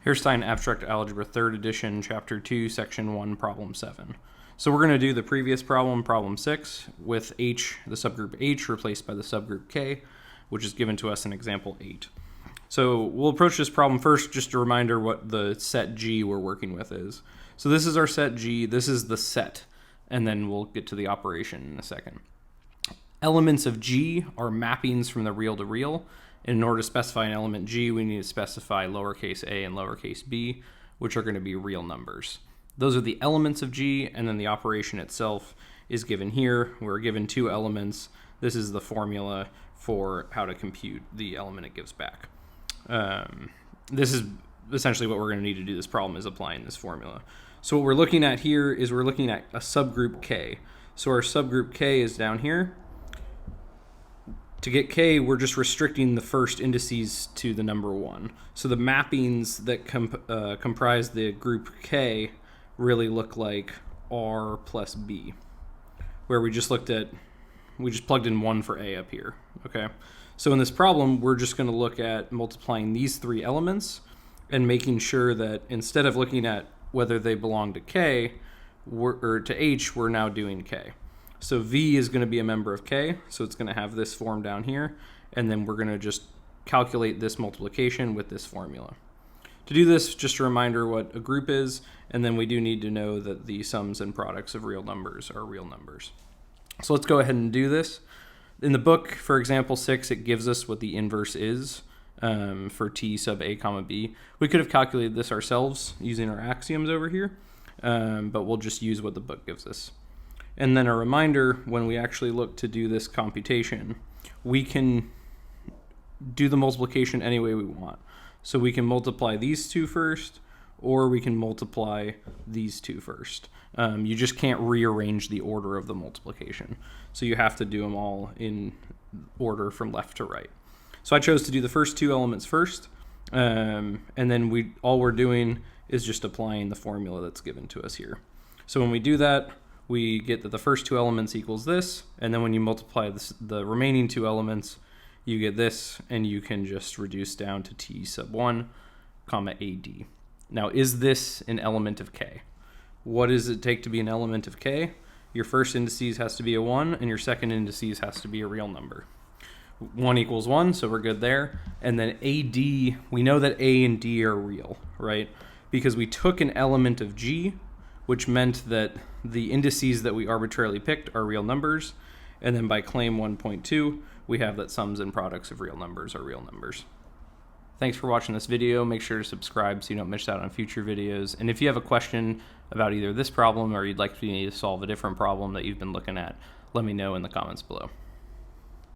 Herstein Abstract Algebra 3rd edition, Chapter 2, Section 1, Problem 7. So we're going to do the previous problem, Problem 6, with H, the subgroup H, replaced by the subgroup K, which is given to us in example 8. So we'll approach this problem first, just a reminder what the set G we're working with is. So this is our set G, this is the set, and then we'll get to the operation in a second. Elements of G are mappings from the real to real. And in order to specify an element G, we need to specify lowercase a and lowercase b, which are going to be real numbers. Those are the elements of G, and then the operation itself is given here. We're given two elements. This is the formula for how to compute the element it gives back. This is essentially what we're going to need to do this problem, is applying this formula. So what we're looking at here is we're looking at a subgroup K. So our subgroup K is down here. To get K, we're just restricting the first indices to the number 1. So the mappings that comprise the group K really look like R plus B, where we just plugged in 1 for A up here, okay? So in this problem, we're just gonna look at multiplying these three elements and making sure that instead of looking at whether they belong to K or to H, we're now doing K. So V is going to be a member of K, so it's going to have this form down here, and then we're going to just calculate this multiplication with this formula. To do this, just a reminder what a group is, and then we do need to know that the sums and products of real numbers are real numbers. So let's go ahead and do this. In the book, for example 6, it gives us what the inverse is for T sub A comma B. We could have calculated this ourselves using our axioms over here, but we'll just use what the book gives us. And then a reminder, when we actually look to do this computation, we can do the multiplication any way we want. So we can multiply these two first, or we can multiply these two first. You just can't rearrange the order of the multiplication. So you have to do them all in order from left to right. So I chose to do the first two elements first, and then all we're doing is just applying the formula that's given to us here. So when we do that, we get that the first two elements equals this, and then when you multiply the remaining two elements, you get this, and you can just reduce down to T sub 1, comma AD. Now, is this an element of K? What does it take to be an element of K? Your first indices has to be a 1, and your second indices has to be a real number. 1 equals 1, so we're good there. And then AD, we know that A and D are real, right? Because we took an element of G, which meant that the indices that we arbitrarily picked are real numbers, and then by claim 1.2, we have that sums and products of real numbers are real numbers. Thanks for watching this video. Make sure to subscribe so you don't miss out on future videos. And if you have a question about either this problem or you'd like me to solve a different problem that you've been looking at, let me know in the comments below.